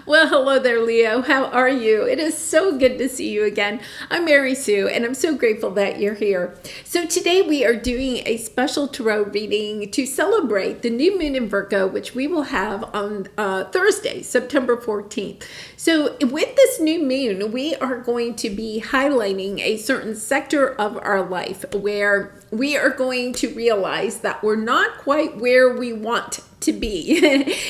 Well, hello there, Leo. How are you? It is so good to see you again. I'm Mary Sue, and I'm so grateful that you're here. So today we are doing a special tarot reading to celebrate the new moon in Virgo, which we will have on Thursday, September 14th. So with this new moon, we are going to be highlighting a certain sector of our life where we are going to realize that we're not quite where we want to be.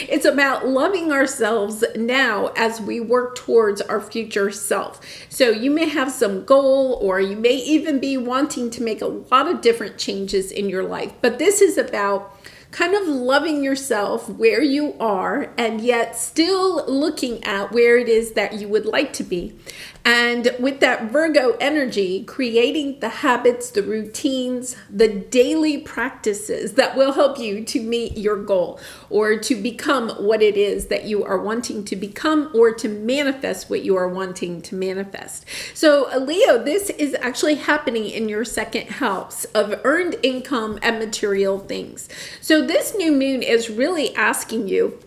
It's about loving ourselves now as we work towards our future self. So you may have some goal, or you may even be wanting to make a lot of different changes in your life. But this is about kind of loving yourself where you are, and yet still looking at where it is that you would like to be. And with that Virgo energy, creating the habits, the routines, the daily practices that will help you to meet your goal, or to become what it is that you are wanting to become, or to manifest what you are wanting to manifest. So Leo, this is actually happening in your second house of earned income and material things. So this new moon is really asking you,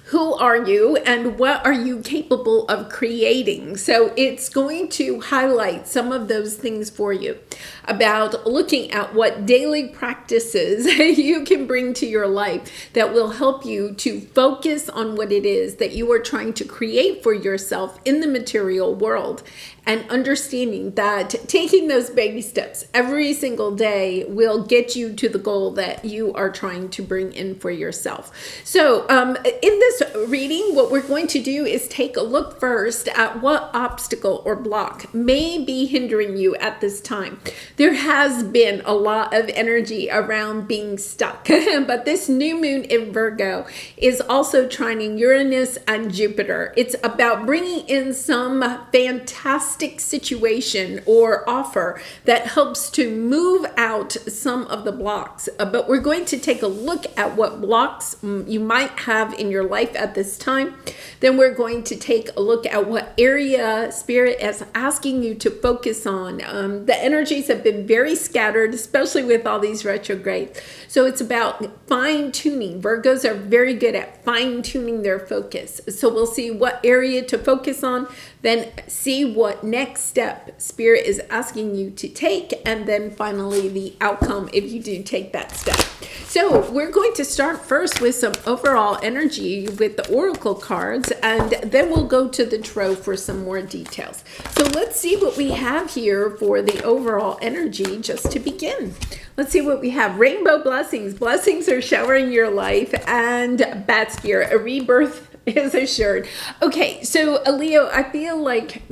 who are you and what are you capable of creating? So it's going to highlight some of those things for you about looking at what daily practices you can bring to your life that will help you to focus on what it is that you are trying to create for yourself in the material world, and understanding that taking those baby steps every single day will get you to the goal that you are trying to bring in for yourself. So in this reading, what we're going to do is take a look first at what obstacle or block may be hindering you at this time. There has been a lot of energy around being stuck, but this new moon in Virgo is also trining Uranus and Jupiter. It's about bringing in some fantastic situation or offer that helps to move out some of the blocks. But we're going to take a look at what blocks you might have in your life at this time. Then we're going to take a look at what area Spirit is asking you to focus on. The energies have been very scattered, especially with all these retrogrades. So it's about fine-tuning. Virgos are very good at fine-tuning their focus. So we'll see what area to focus on, then see what next step Spirit is asking you to take, and then finally the outcome if you do take that step. So we're going to start first with some overall energy with the oracle cards, and then we'll go to the tarot for some more details. So let's see what we have here for the overall energy just to begin. Let's see what we have. Rainbow blessings. Blessings are showering your life, and Bat Spirit, a rebirth is assured. Okay, so Leo, I feel like,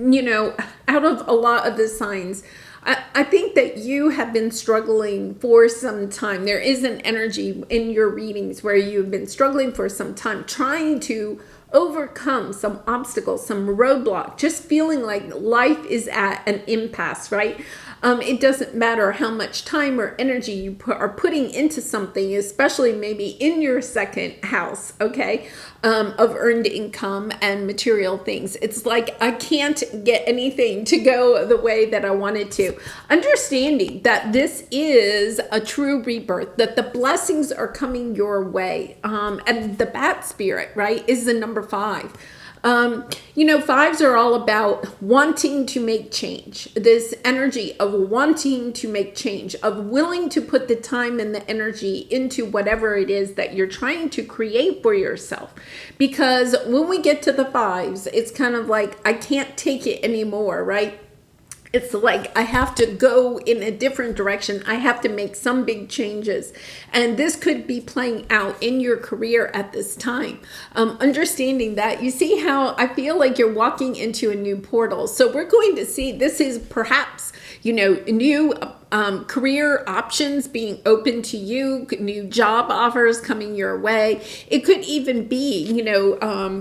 out of a lot of the signs, I think that you have been struggling for some time. There is an energy in your readings where you've been struggling for some time, trying to overcome some obstacles, some roadblock, just feeling like life is at an impasse, right? It doesn't matter how much time or energy you are putting into something, especially maybe in your second house, okay, of earned income and material things. It's like, I can't get anything to go the way that I want it to. Understanding that this is a true rebirth, that the blessings are coming your way. And the Bat Spirit, right, is the number 5. Fives are all about wanting to make change. This energy of wanting to make change, of willing to put the time and the energy into whatever it is that you're trying to create for yourself. Because when we get to the 5s, it's kind of like, I can't take it anymore, right? It's like, I have to go in a different direction. I have to make some big changes. And this could be playing out in your career at this time. Understanding that, you see how I feel like you're walking into a new portal. So we're going to see, this is perhaps, new career options being open to you, new job offers coming your way. It could even be,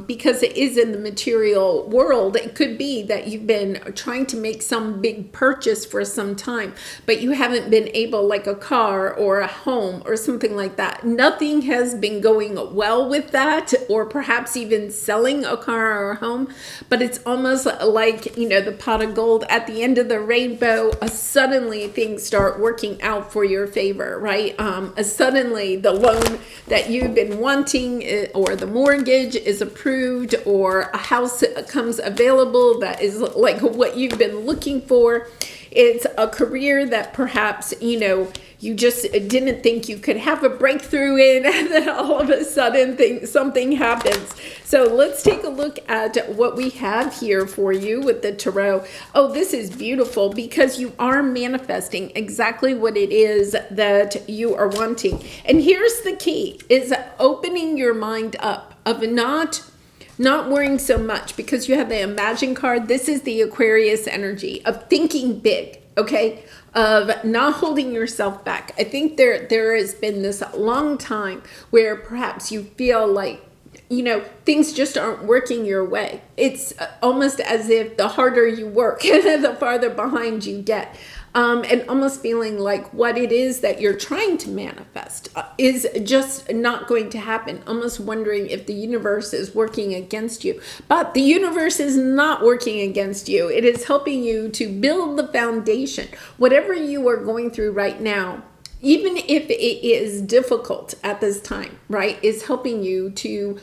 because it is in the material world, it could be that you've been trying to make some big purchase for some time, but you haven't been able, like a car or a home or something like that. Nothing has been going well with that, or perhaps even selling a car or a home, but it's almost like, the pot of gold at the end of the rainbow, suddenly things things start working out for your favor, right? Suddenly the loan that you've been wanting or the mortgage is approved, or a house comes available that is like what you've been looking for. It's a career that perhaps, you just didn't think you could have a breakthrough in, and then all of a sudden something happens. So let's take a look at what we have here for you with the tarot. Oh, this is beautiful because you are manifesting exactly what it is that you are wanting. And here's the key, is opening your mind up of not worrying so much, because you have the Imagine card. This is the Aquarius energy of thinking big, okay? Of not holding yourself back. I think there has been this long time where perhaps you feel like, things just aren't working your way. It's almost as if the harder you work, the farther behind you get. And almost feeling like what it is that you're trying to manifest is just not going to happen. Almost wondering if the universe is working against you. But the universe is not working against you. It is helping you to build the foundation. Whatever you are going through right now, even if it is difficult at this time, right, is helping you to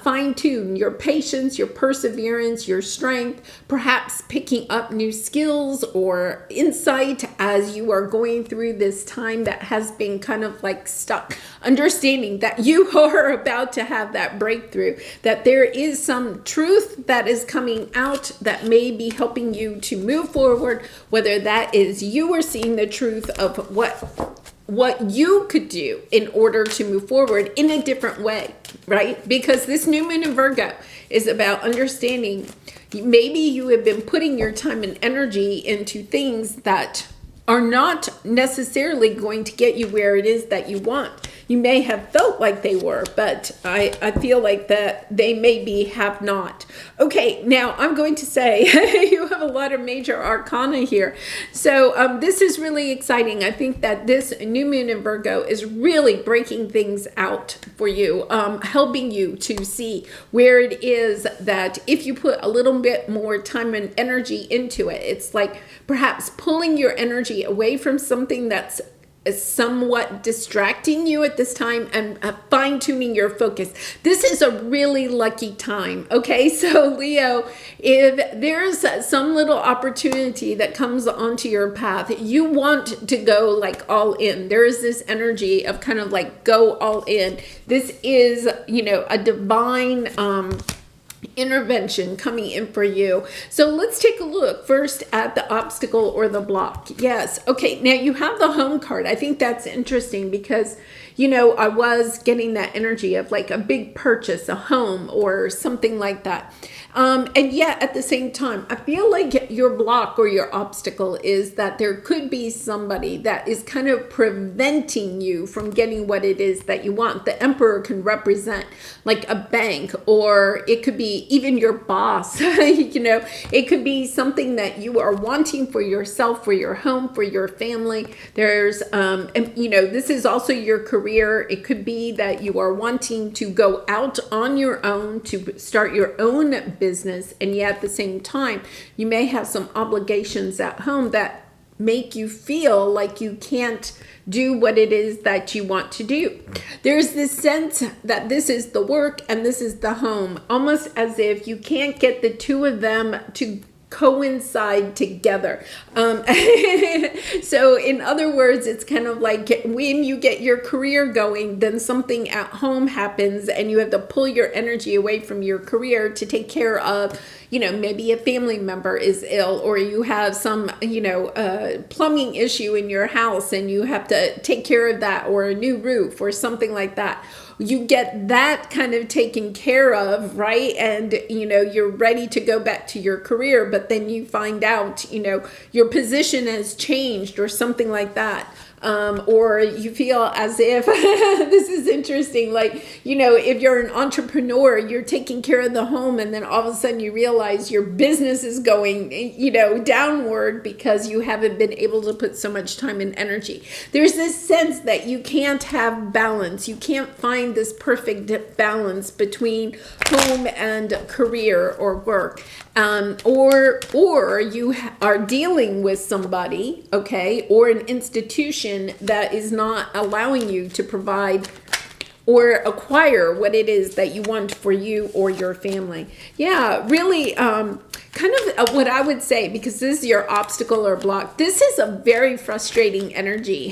fine-tune your patience, your perseverance, your strength, perhaps picking up new skills or insight as you are going through this time that has been kind of like stuck. Understanding that you are about to have that breakthrough, that there is some truth that is coming out that may be helping you to move forward, whether that is you are seeing the truth of what you could do in order to move forward in a different way, right? Because this new moon in Virgo is about understanding maybe you have been putting your time and energy into things that are not necessarily going to get you where it is that you want. You may have felt like they were, but I feel like that they maybe have not. Okay, now I'm going to say you have a lot of major arcana here. So this is really exciting. I think that this new moon in Virgo is really breaking things out for you, helping you to see where it is that if you put a little bit more time and energy into it, it's like perhaps pulling your energy away from something that's somewhat distracting you at this time and fine-tuning your focus. This is a really lucky time, okay? So Leo, if there's some little opportunity that comes onto your path, you want to go like all in. There is this energy of kind of like go all in. This is, a divine intervention coming in for you. So let's take a look first at the obstacle or the block. Yes. Okay. Now you have the home card. I think that's interesting because, I was getting that energy of like a big purchase, a home or something like that. And yet at the same time, I feel like your block or your obstacle is that there could be somebody that is kind of preventing you from getting what it is that you want. The Emperor can represent like a bank, or it could be even your boss. It could be something that you are wanting for yourself, for your home, for your family. There's, this is also your career. It could be that you are wanting to go out on your own to start your own business, and yet at the same time you may have some obligations at home that make you feel like you can't do what it is that you want to do. There's this sense that this is the work and this is the home, almost as if you can't get the two of them to coincide together. So in other words, it's kind of like when you get your career going, then something at home happens and you have to pull your energy away from your career to take care of, maybe a family member is ill, or you have some, plumbing issue in your house and you have to take care of that, or a new roof or something like that. You get that kind of taken care of, right? And, you're ready to go back to your career, but then you find out, your position has changed or something like that. Or you feel as if, this is interesting, like, if you're an entrepreneur, you're taking care of the home and then all of a sudden you realize your business is going, downward because you haven't been able to put so much time and energy. There's this sense that you can't have balance. You can't find this perfect balance between home and career or work. or you are dealing with somebody, okay, or an institution that is not allowing you to provide or acquire what it is that you want for you or your family. Yeah, really, kind of what I would say, because this is your obstacle or block, this is a very frustrating energy.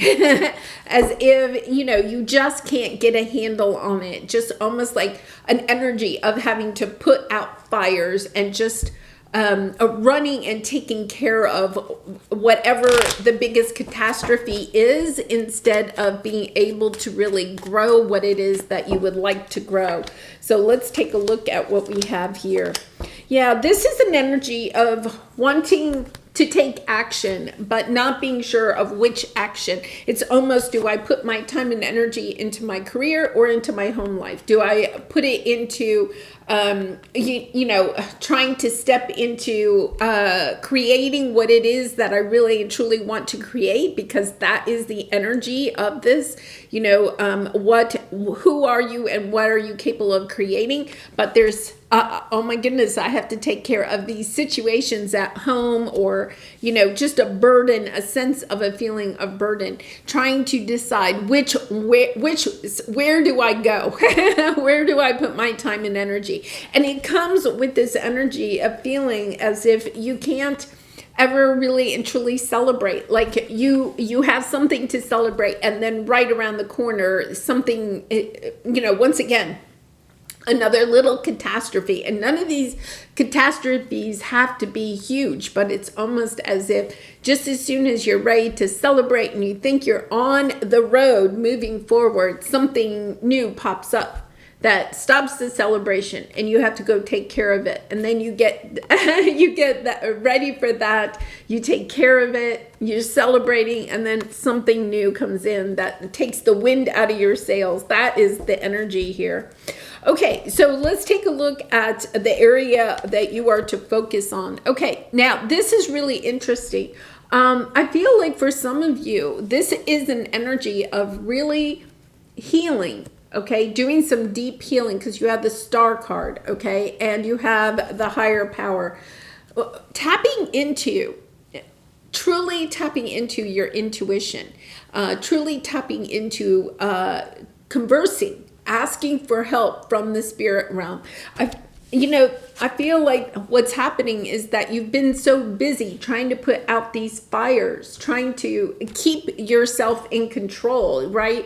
As if, you just can't get a handle on it. Just almost like an energy of having to put out fires and just running and taking care of whatever the biggest catastrophe is, instead of being able to really grow what it is that you would like to grow. So let's take a look at what we have here. Yeah, this is an energy of wanting to take action, but not being sure of which action. It's almost, do I put my time and energy into my career or into my home life? Do I put it into, trying to step into creating what it is that I really and truly want to create? Because that is the energy of this. Who are you and what are you capable of creating? But there's oh my goodness, I have to take care of these situations at home, or, just a burden, a sense of a feeling of burden, trying to decide where do I go? Where do I put my time and energy? And it comes with this energy of feeling as if you can't ever really and truly celebrate. Like you have something to celebrate, and then right around the corner, something, once again, another little catastrophe. And none of these catastrophes have to be huge, but it's almost as if just as soon as you're ready to celebrate and you think you're on the road moving forward, something new pops up that stops the celebration, and you have to go take care of it. And then you get ready for that, you take care of it, you're celebrating, and then something new comes in that takes the wind out of your sails. That is the energy here. Okay, so let's take a look at the area that you are to focus on. Okay, now this is really interesting. I feel like for some of you, this is an energy of really healing. Okay, doing some deep healing, because you have the Star card, okay, and you have the higher power. Truly tapping into your intuition, truly tapping into conversing, asking for help from the spirit realm. I feel like what's happening is that you've been so busy trying to put out these fires, trying to keep yourself in control, right?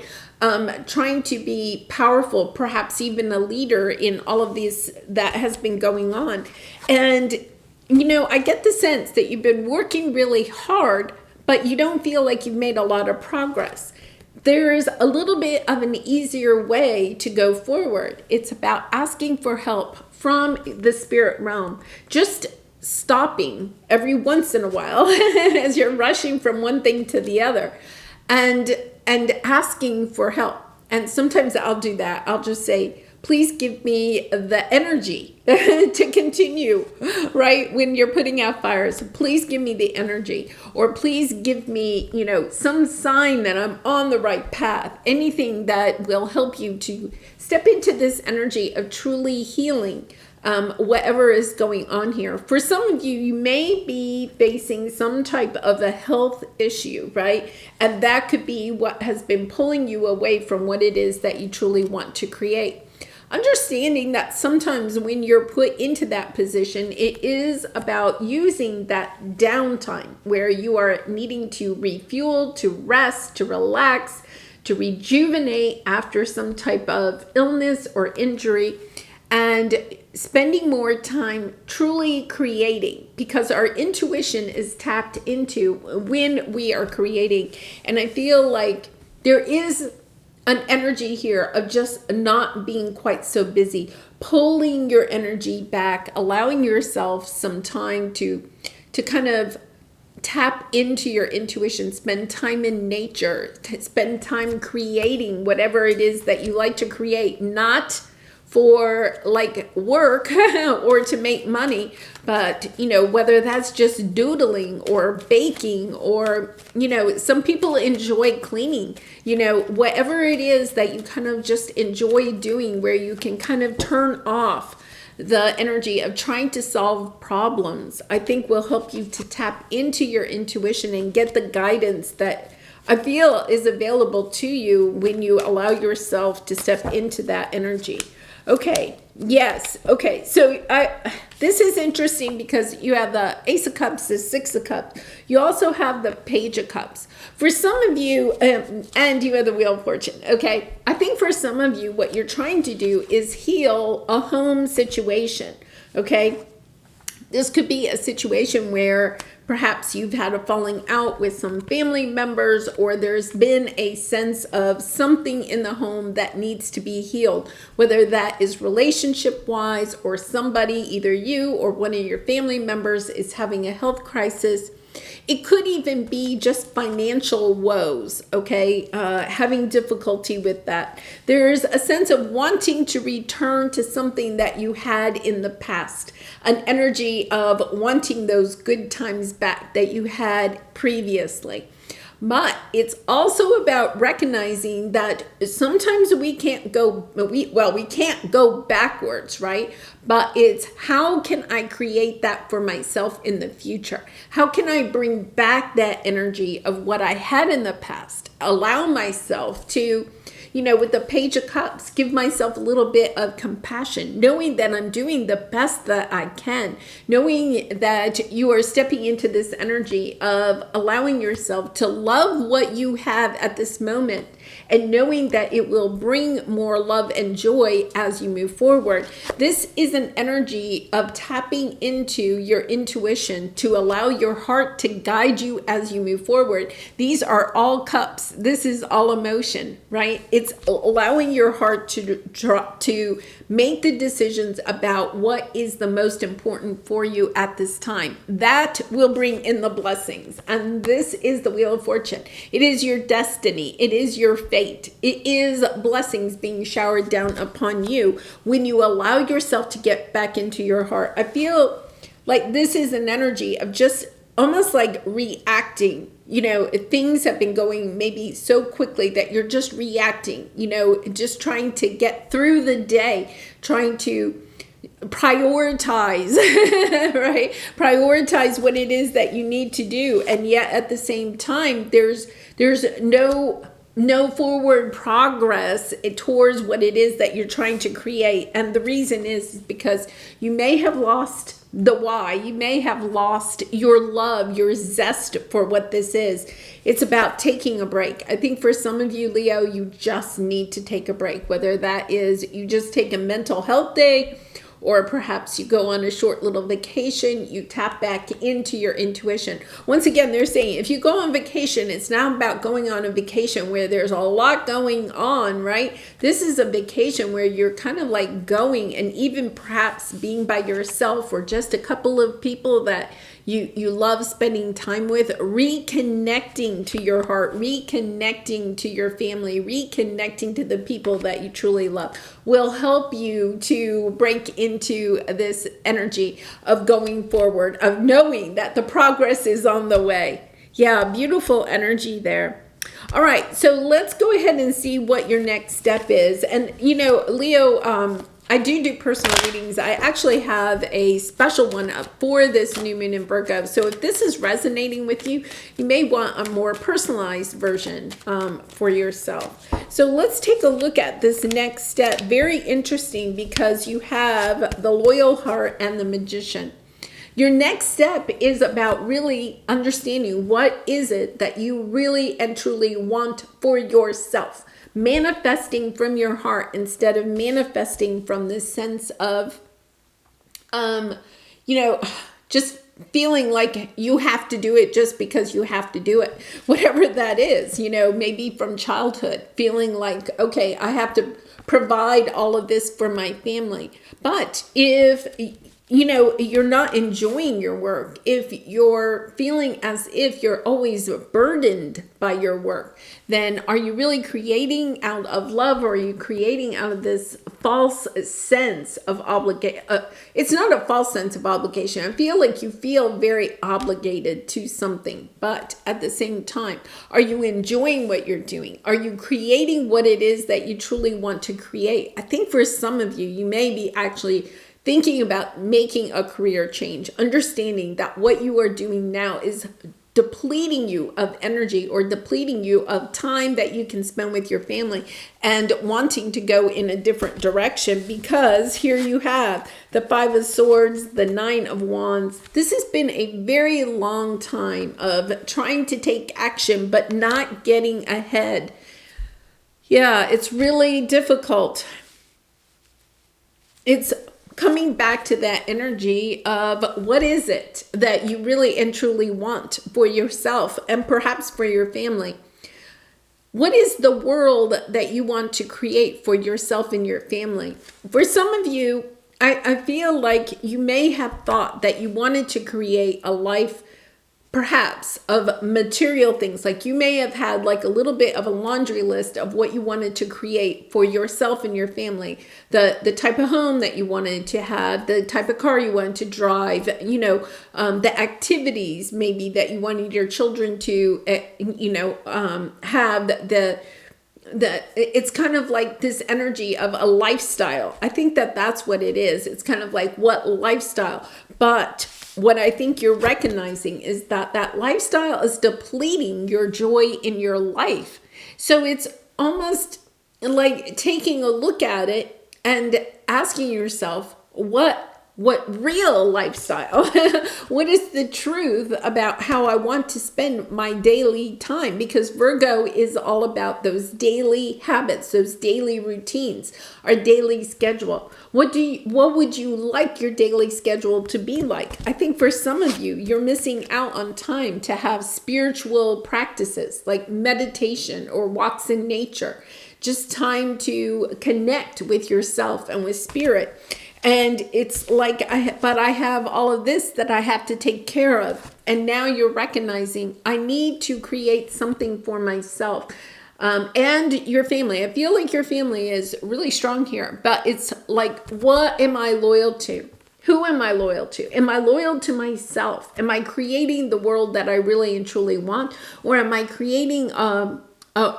Trying to be powerful, perhaps even a leader in all of these that has been going on. And, I get the sense that you've been working really hard, but you don't feel like you've made a lot of progress. There is a little bit of an easier way to go forward. It's about asking for help from the spirit realm. Just stopping every once in a while as you're rushing from one thing to the other, and asking for help. And sometimes I'll do that. I'll just say, please give me the energy to continue, right? When you're putting out fires, please give me the energy, or please give me, some sign that I'm on the right path. Anything that will help you to step into this energy of truly healing whatever is going on here. For some of you, you may be facing some type of a health issue, right? And that could be what has been pulling you away from what it is that you truly want to create. Understanding that sometimes when you're put into that position, it is about using that downtime where you are needing to refuel, to rest, to relax, to rejuvenate after some type of illness or injury, and spending more time truly creating, because our intuition is tapped into when we are creating. And I feel like there is an energy here of just not being quite so busy, pulling your energy back, allowing yourself some time to kind of tap into your intuition, spend time in nature, spend time creating whatever it is that you like to create, not for like work or to make money, but whether that's just doodling or baking, or some people enjoy cleaning, whatever it is that you kind of just enjoy doing, where you can kind of turn off the energy of trying to solve problems, I think will help you to tap into your intuition and get the guidance that I feel is available to you when you allow yourself to step into that energy. Okay, yes, okay, so this is interesting because you have the Ace of Cups, the Six of Cups. You also have the Page of Cups. For some of you, and you have the Wheel of Fortune, okay? I think for some of you, what you're trying to do is heal a home situation, okay? This could be a situation where perhaps you've had a falling out with some family members, or there's been a sense of something in the home that needs to be healed, whether that is relationship-wise or somebody, either you or one of your family members is having a health crisis. It could even be just financial woes, okay? Having difficulty with that. There's a sense of wanting to return to something that you had in the past, an energy of wanting those good times back that you had previously. But it's also about recognizing that sometimes we can't go, we can't go backwards, right? But it's how can I create that for myself in the future? How can I bring back that energy of what I had in the past? Allow myself to, with the Page of Cups, give myself a little bit of compassion, knowing that I'm doing the best that I can, knowing that you are stepping into this energy of allowing yourself to love what you have at this moment, and knowing that it will bring more love and joy as you move forward. This is an energy of tapping into your intuition to allow your heart to guide you as you move forward. These are all cups. This is all emotion, right? It's allowing your heart to make the decisions about what is the most important for you at this time. That will bring in the blessings. And this is the Wheel of Fortune. It is your destiny. It is your fate. It is blessings being showered down upon you when you allow yourself to get back into your heart. I feel like this is an energy of just almost like reacting. Things have been going maybe so quickly that you're just reacting, just trying to get through the day, trying to prioritize, right? Prioritize what it is that you need to do. And yet at the same time, there's no forward progress towards what it is that you're trying to create. And the reason is because you may have lost the why. You may have lost your love, your zest for what this is. It's about taking a break. I think for some of you, Leo, you just need to take a break, whether that is you just take a mental health day, or perhaps you go on a short little vacation, you tap back into your intuition. Once again, they're saying if you go on vacation, it's not about going on a vacation where there's a lot going on, right? This is a vacation where you're kind of like going and even perhaps being by yourself or just a couple of people that you love spending time with, reconnecting to your heart, reconnecting to your family, reconnecting to the people that you truly love will help you to break into this energy of going forward, of knowing that the progress is on the way. Yeah, beautiful energy there. All right, so let's go ahead and see what your next step is. And, Leo, I do personal readings. I actually have a special one up for this new moon in Virgo. So if this is resonating with you, you may want a more personalized version for yourself. So let's take a look at this next step. Very interesting because you have the Loyal Heart and the Magician. Your next step is about really understanding what is it that you really and truly want for yourself. Manifesting from your heart instead of manifesting from this sense of, just feeling like you have to do it just because you have to do it. Whatever that is, maybe from childhood, feeling like, okay, I have to provide all of this for my family. But if you're not enjoying your work, if you're feeling as if you're always burdened by your work, then are you really creating out of love, or are you creating out of this false sense of obligation? It's not a false sense of obligation. I feel like you feel very obligated to something, but at the same time, are you enjoying what you're doing? Are you creating what it is that you truly want to create? I think for some of you, you may be actually thinking about making a career change, understanding that what you are doing now is depleting you of energy or depleting you of time that you can spend with your family, and wanting to go in a different direction, because here you have the Five of Swords, the Nine of Wands. This has been a very long time of trying to take action but not getting ahead. Yeah, it's really difficult. It's coming back to that energy of what is it that you really and truly want for yourself and perhaps for your family. What is the world that you want to create for yourself and your family? For some of you, I feel like you may have thought that you wanted to create a life perhaps of material things. Like you may have had like a little bit of a laundry list of what you wanted to create for yourself and your family. The type of home that you wanted to have, the type of car you wanted to drive, the activities maybe that you wanted your children to, have it's kind of like this energy of a lifestyle. I think that that's what it is. It's kind of like what lifestyle, but what I think you're recognizing is that that lifestyle is depleting your joy in your life. So it's almost like taking a look at it and asking yourself, what real lifestyle? What is the truth about how I want to spend my daily time? Because Virgo is all about those daily habits, those daily routines, our daily schedule. What would you like your daily schedule to be like? I think for some of you, you're missing out on time to have spiritual practices like meditation or walks in nature, just time to connect with yourself and with spirit. And it's like, but I have all of this that I have to take care of. And now you're recognizing I need to create something for myself and your family. I feel like your family is really strong here, but it's like, what am I loyal to? Who am I loyal to? Am I loyal to myself? Am I creating the world that I really and truly want? Or am I creating a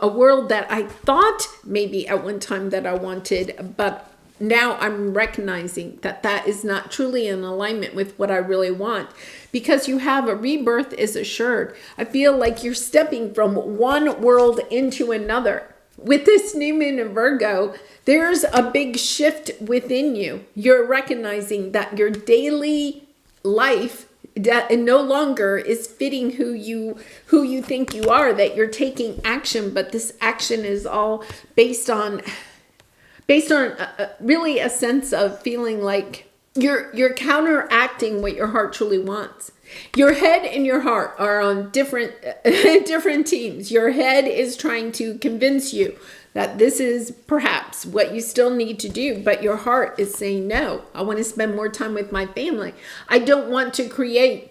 world that I thought maybe at one time that I wanted, but now I'm recognizing that that is not truly in alignment with what I really want? Because you have a rebirth is assured. I feel like you're stepping from one world into another. With this new moon in Virgo, there's a big shift within you. You're recognizing that your daily life that no longer is fitting who you think you are, that you're taking action, but this action is all based on really a sense of feeling like you're counteracting what your heart truly wants. Your head and your heart are on different teams. Your head is trying to convince you that this is perhaps what you still need to do, but your heart is saying, no, I want to spend more time with my family. I don't want to create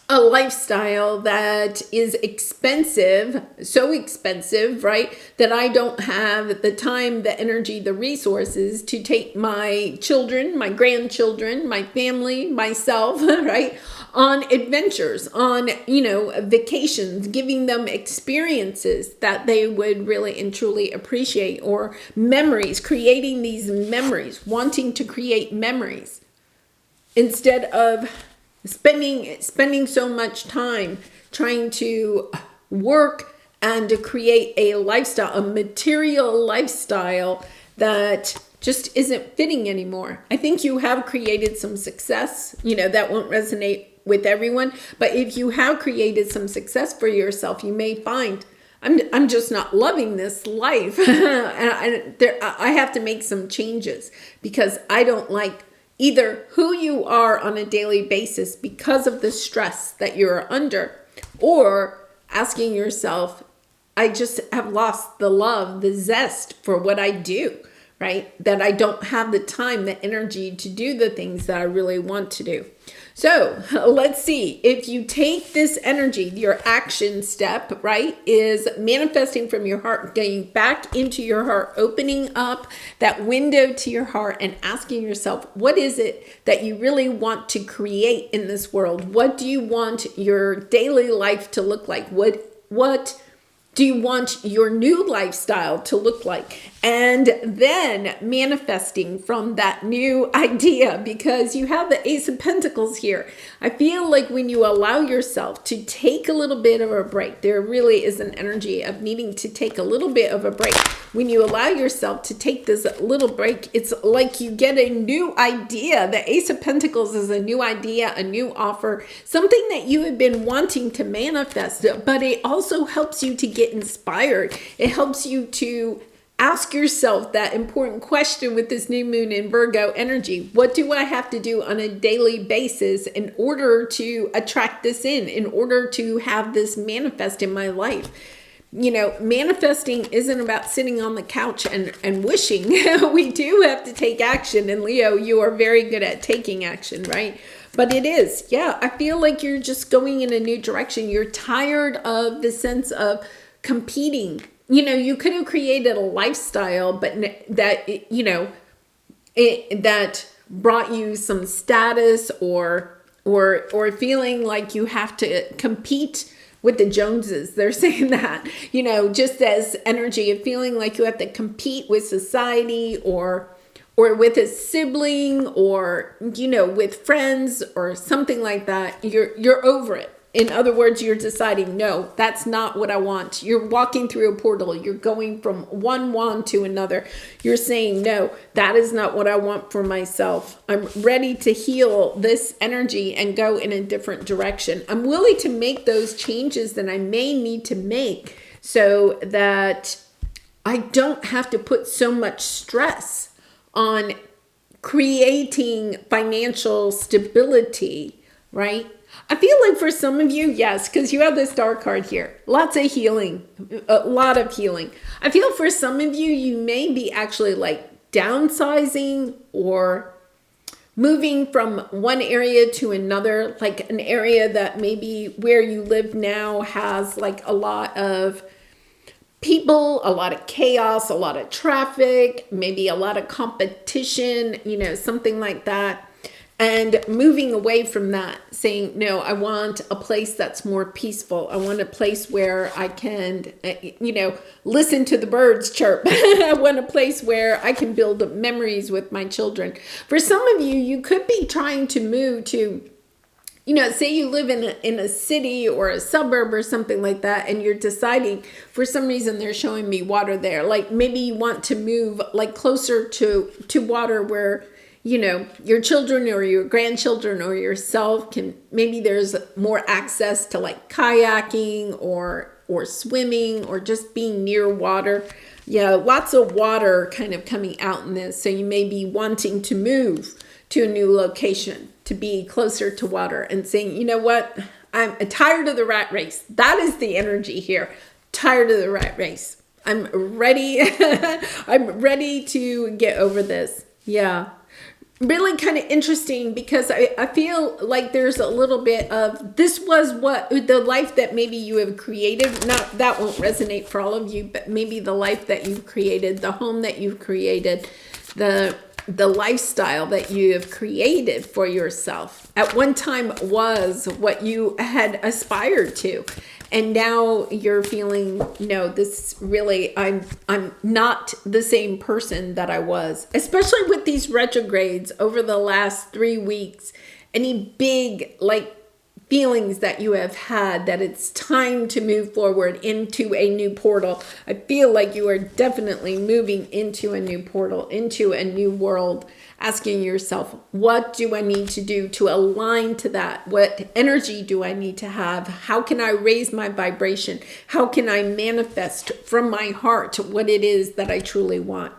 a lifestyle that is expensive, so expensive, right, that I don't have the time, the energy, the resources to take my children, my grandchildren, my family, myself, right, on adventures, on, vacations, giving them experiences that they would really and truly appreciate, or memories, creating these memories, wanting to create memories instead of spending so much time trying to work and to create a lifestyle, a material lifestyle that just isn't fitting anymore. I think you have created some success, that won't resonate with everyone, but if you have created some success for yourself, you may find I'm just not loving this life. And I have to make some changes because I don't like either who you are on a daily basis because of the stress that you're under, or asking yourself, I just have lost the love, the zest for what I do, right? That I don't have the time, the energy to do the things that I really want to do. So let's see, if you take this energy, your action step, right, is manifesting from your heart, getting back into your heart, opening up that window to your heart and asking yourself, what is it that you really want to create in this world? What do you want your daily life to look like? What do you want your new lifestyle to look like? And then manifesting from that new idea, because you have the Ace of Pentacles here. I feel like when you allow yourself to take a little bit of a break, there really is an energy of needing to take a little bit of a break. When you allow yourself to take this little break, it's like you get a new idea. The Ace of Pentacles is a new idea, a new offer, something that you have been wanting to manifest, but it also helps you to get inspired. It helps you to ask yourself that important question with this new moon in Virgo energy. What do I have to do on a daily basis in order to attract this in order to have this manifest in my life? You know, manifesting isn't about sitting on the couch and wishing. We do have to take action. And Leo, you are very good at taking action, right? But it is, yeah, I feel like you're just going in a new direction. You're tired of the sense of competing. You know, you could have created a lifestyle, but that, you know, that brought you some status or feeling like you have to compete with the Joneses. They're saying that, you know, just as energy of feeling like you have to compete with society or with a sibling or, you know, with friends or something like that. You're over it. In other words, you're deciding, no, that's not what I want. You're walking through a portal. You're going from one wand to another. You're saying, no, that is not what I want for myself. I'm ready to heal this energy and go in a different direction. I'm willing to make those changes that I may need to make so that I don't have to put so much stress on creating financial stability, right? I feel like for some of you, yes, because you have the Star card here. Lots of healing, a lot of healing. I feel for some of you, you may be actually like downsizing or moving from one area to another, like an area that maybe where you live now has like a lot of people, a lot of chaos, a lot of traffic, maybe a lot of competition, you know, something like that. And moving away from that, saying, no, I want a place that's more peaceful. I want a place where I can, you know, listen to the birds chirp. I want a place where I can build memories with my children. For some of you, you could be trying to move to, you know, say you live in a city or a suburb or something like that, and you're deciding, for some reason, they're showing me water there. Like maybe you want to move like closer to water where, you know, your children or your grandchildren or yourself can, maybe there's more access to like kayaking or swimming or just being near water. Yeah, lots of water kind of coming out in this. So you may be wanting to move to a new location to be closer to water and saying, you know what, I'm tired of the rat race. That is the energy here. Tired of the rat race. I'm ready. I'm ready to get over this. Yeah. Really kind of interesting because I feel like there's a little bit of this was what the life that maybe you have created. Not that won't resonate for all of you, but maybe the life that you've created, the home that you've created, the lifestyle that you have created for yourself at one time was what you had aspired to. And now you're feeling, no, this really, I'm not the same person that I was, especially with these retrogrades over the last 3 weeks. Any big like feelings that you have had that it's time to move forward into a new portal. I feel like you are definitely moving into a new portal, into a new world, asking yourself, what do I need to do to align to that? What energy do I need to have? How can I raise my vibration? How can I manifest from my heart what it is that I truly want?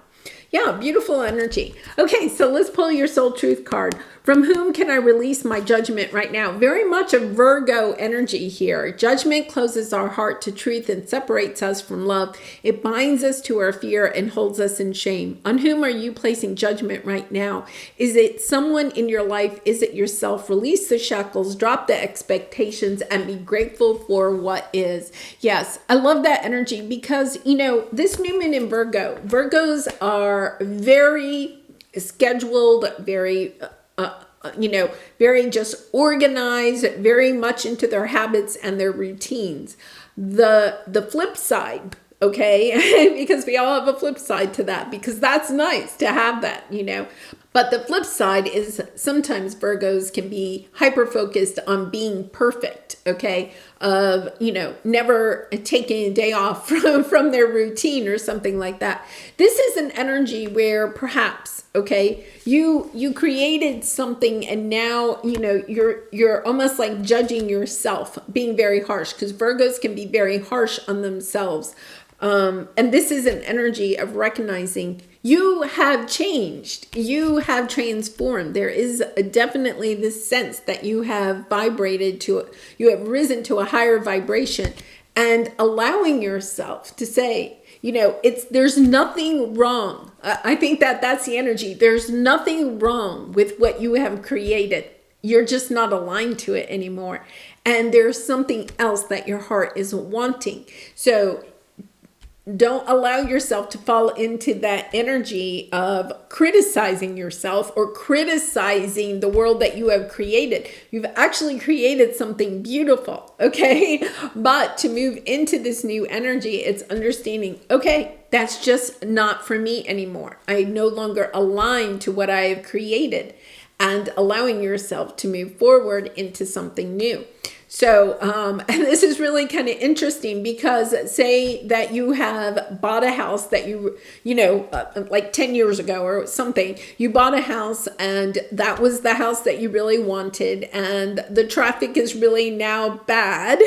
Yeah, beautiful energy. Okay, so let's pull your soul truth card. From whom can I release my judgment right now? Very much a Virgo energy here. Judgment closes our heart to truth and separates us from love. It binds us to our fear and holds us in shame. On whom are you placing judgment right now? Is it someone in your life? Is it yourself? Release the shackles, drop the expectations, and be grateful for what is. Yes, I love that energy because, you know, this new moon in Virgo, Virgos are very scheduled, very very just organized, very much into their habits and their routines. The flip side, okay, because we all have a flip side to that, because that's nice to have that, But the flip side is sometimes Virgos can be hyper focused on being perfect, okay? Of, never taking a day off from their routine or something like that. This is an energy where perhaps, okay, you created something and now, you're almost like judging yourself, being very harsh, because Virgos can be very harsh on themselves. And this is an energy of recognizing you have changed, you have transformed. There is definitely this sense that you have you have risen to a higher vibration, and allowing yourself to say, there's nothing wrong. I think that's the energy. There's nothing wrong with what you have created. You're just not aligned to it anymore. And there's something else that your heart is wanting. So don't allow yourself to fall into that energy of criticizing yourself or criticizing the world that you have created. You've actually created something beautiful, okay? But to move into this new energy, it's understanding, okay, that's just not for me anymore. I no longer align to what I have created, and allowing yourself to move forward into something new. So, and this is really kind of interesting, because say that you have bought a house that like 10 years ago or something, you bought a house and that was the house that you really wanted, and the traffic is really now bad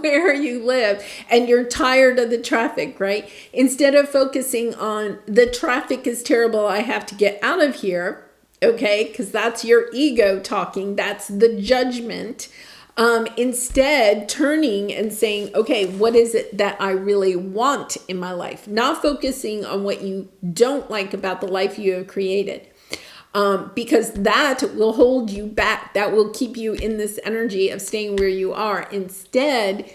where you live, and you're tired of the traffic, right? Instead of focusing on the traffic is terrible, I have to get out of here, okay, because that's your ego talking, that's the judgment. Instead, turning and saying, okay, what is it that I really want in my life? Not focusing on what you don't like about the life you have created. Because that will hold you back. That will keep you in this energy of staying where you are. Instead,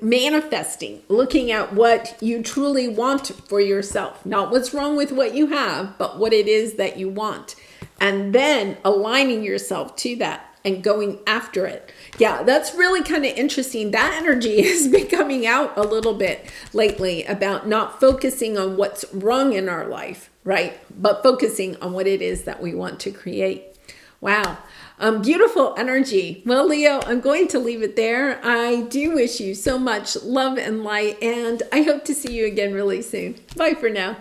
manifesting, looking at what you truly want for yourself. Not what's wrong with what you have, but what it is that you want. And then aligning yourself to that and going after it. Yeah, that's really kind of interesting. That energy has been coming out a little bit lately about not focusing on what's wrong in our life, right? But focusing on what it is that we want to create. Wow. Beautiful energy. Well, Leo, I'm going to leave it there. I do wish you so much love and light, and I hope to see you again really soon. Bye for now.